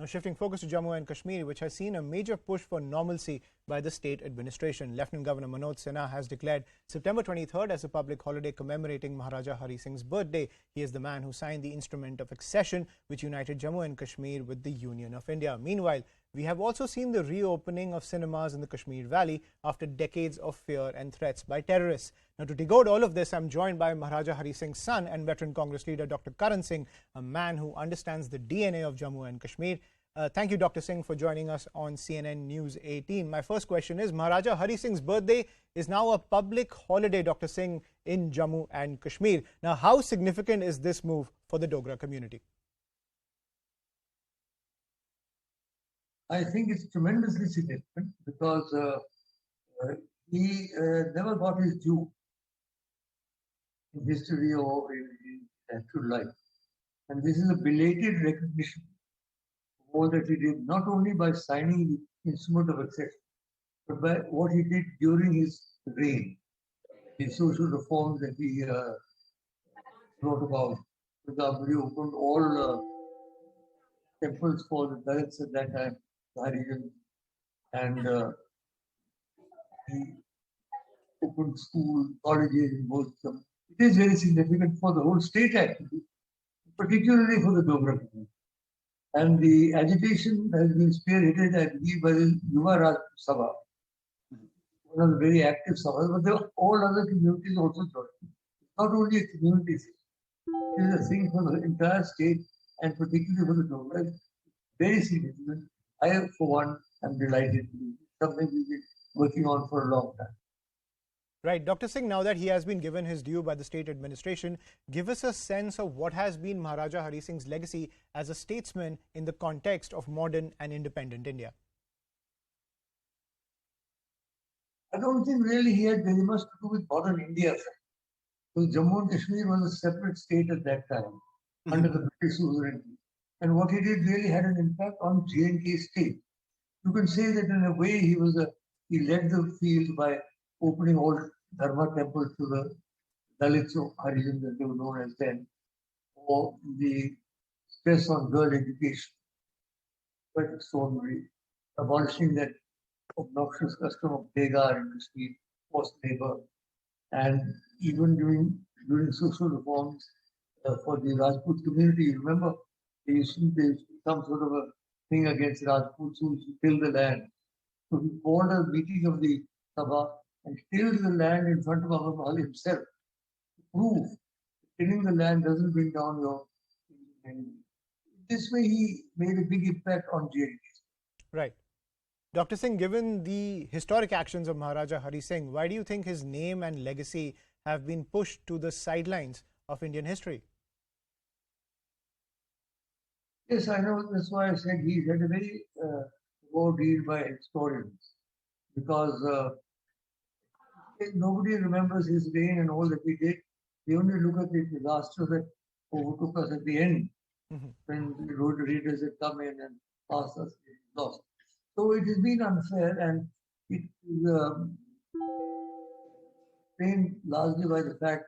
Now, shifting focus to Jammu and Kashmir, which has seen a major push for normalcy by the state administration. Lieutenant Governor Manoj Sinha has declared September 23rd as a public holiday commemorating Maharaja Hari Singh's birthday. He is the man who signed the instrument of accession, which united Jammu and Kashmir with the Union of India. Meanwhile, we have also seen the reopening of cinemas in the Kashmir Valley after decades of fear and threats by terrorists. Now, to decode all of this, I'm joined by Maharaja Hari Singh's son and veteran Congress leader Dr. Karan Singh, a man who understands the DNA of Jammu and Kashmir. Thank you, Dr. Singh, for joining us on CNN News 18. My first question is, Maharaja Hari Singh's birthday is now a public holiday, Dr. Singh, in Jammu and Kashmir. Now, how significant is this move for the Dogra community? I think it's tremendously significant because he never got his due in history or in actual life. And this is a belated recognition of all that he did, not only by signing the instrument of accession, but by what he did during his reign, the social reforms that he wrote about. For example, he opened all temples for the Dalits at that time, the Harijans, and he opened school, colleges in both of them. It is very significant for the whole state, actually, particularly for the Dogra community. And the agitation has been spearheaded, I believe, by the Yuva Raj Sabha, one of the very active Sabhas, but there are all other communities also joined. It's not only a community thing, it is a thing for the entire state and particularly for the Dogra. It's very significant. I, for one, am delighted. Something we've been working on for a long time. Right. Dr. Singh, now that he has been given his due by the state administration, give us a sense of what has been Maharaja Hari Singh's legacy as a statesman in the context of modern and independent India. I don't think really he had very much to do with modern India. Because Jammu and Kashmir was a separate state at that time, under the British sovereignty. And what he did really had an impact on J&K state. You can say that in a way he led the field by opening all Dharma temples to the Dalits or Harijans that they were known as then, or the stress on girl education, quite extraordinary, abolishing that obnoxious custom of Degar in Kashmir, forced labor, and even during social reforms for the Rajput community. You remember, there used to be some sort of a thing against Rajputs who used to till the land. So he called a meeting of the Sabha and tilled the land in front of Ahmad Mahal himself to prove that tilling the land doesn't bring down your enemy. This way, he made a big impact on JNK. Right. Dr. Singh, given the historic actions of Maharaja Hari Singh, why do you think his name and legacy have been pushed to the sidelines of Indian history? Yes, I know. That's why I said he had a very poor deal by historians, because nobody remembers his reign and all that he did. They only look at the disaster that overtook us at the end, when the road raiders had come in and passed us, lost. So it has been unfair, and it is explained largely by the fact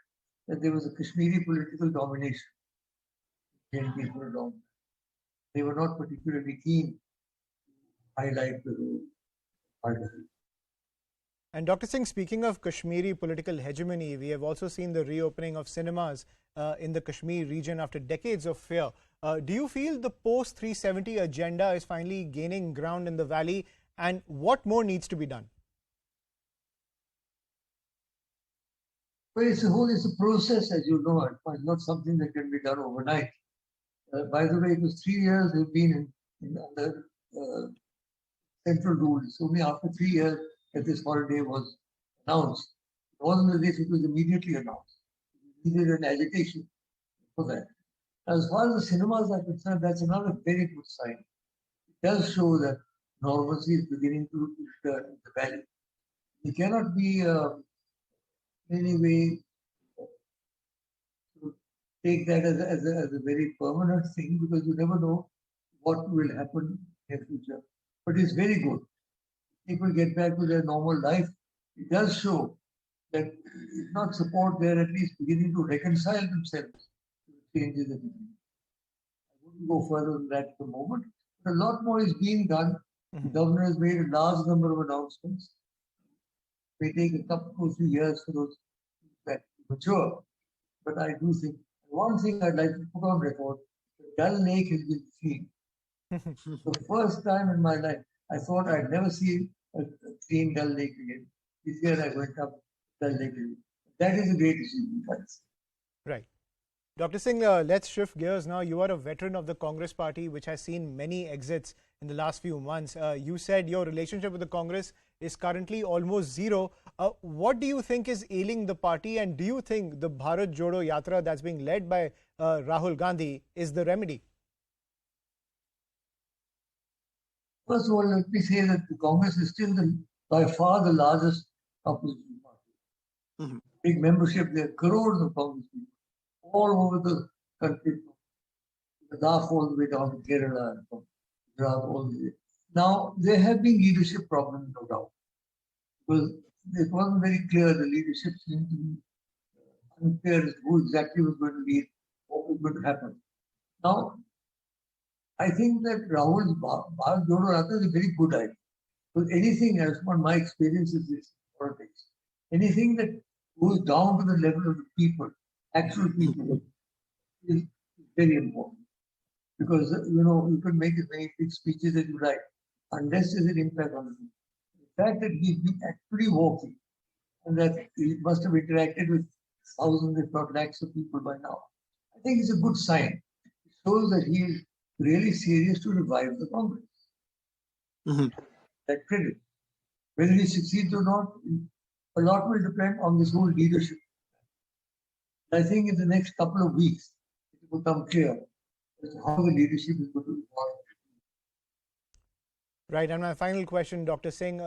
that there was a Kashmiri political domination in people long. They were not particularly keen to highlight the role. And Dr. Singh, speaking of Kashmiri political hegemony, we have also seen the reopening of cinemas in the Kashmir region after decades of fear. Do you feel the post-370 agenda is finally gaining ground in the valley, and what more needs to be done? Well, it's a process, as you know. It's not something that can be done overnight. By the way, it was 3 years they've been under central rule. It's only after 3 years that this holiday was announced. It wasn't as if it was immediately announced. We needed an agitation for that. As far as the cinemas are concerned, that's another very good sign. It does show that normalcy is beginning to return in the valley. We cannot be in any way take that as a very permanent thing, because you never know what will happen in the future. But it's very good. People get back to their normal life. It does show that if not support, they're at least beginning to reconcile themselves to the changes that we need. I wouldn't go further than that at the moment. A lot more is being done. The governor has made a large number of announcements. It may take a couple of few years for those that mature, but I do think one thing I'd like to put on record: the Dal Lake has been clean. The first time in my life, I thought I'd never see a clean Dal Lake again. This year I went up Dal Lake again. That is a great achievement. Right. Dr. Singh, let's shift gears now. You are a veteran of the Congress party, which has seen many exits in the last few months. You said your relationship with the Congress is currently almost zero. What do you think is ailing the party, and do you think the Bharat Jodo Yatra that's being led by Rahul Gandhi is the remedy? First of all, let me say that the Congress is still by far the largest opposition party. Big membership, there are crores of Congress people all over the country, from Ladakh all the way down to Kerala and from Gujarat all the way. Now, there have been leadership problems, no doubt, because it wasn't very clear. The leadership seemed to be unclear as to who exactly was going to lead, what was going to happen. Now, I think that Rahul's Bharat Jodo Yatra is a very good idea. Because anything else, from my experience is this politics, anything that goes down to the level of the people, actual people, is very important. Because, you can make as many big speeches as you like, unless there's an impact on the people. The fact that he's been actually walking and that he must have interacted with thousands, if not lakhs of people by now, I think it's a good sign. It shows that he is really serious to revive the Congress. That credit. Whether he succeeds or not, a lot will depend on this whole leadership. I think in the next couple of weeks, it will become clear as to how the leadership is going to evolve. Right, and my final question, Dr. Singh,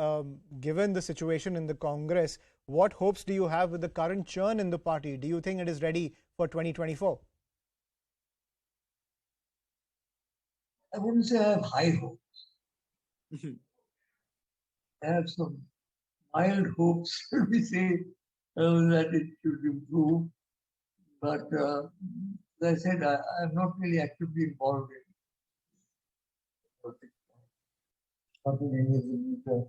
given the situation in the Congress, what hopes do you have with the current churn in the party? Do you think it is ready for 2024? I wouldn't say I have high hopes. I have some mild hopes, let me say, that it should improve. But as I said, I'm not really actively involved in politics. Not in any of the media.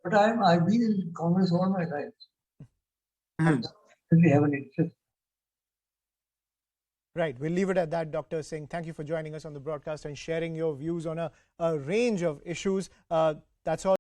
But I've been in Congress all my life. I really have an interest. Right, we'll leave it at that, Dr. Singh. Thank you for joining us on the broadcast and sharing your views on a range of issues. That's all.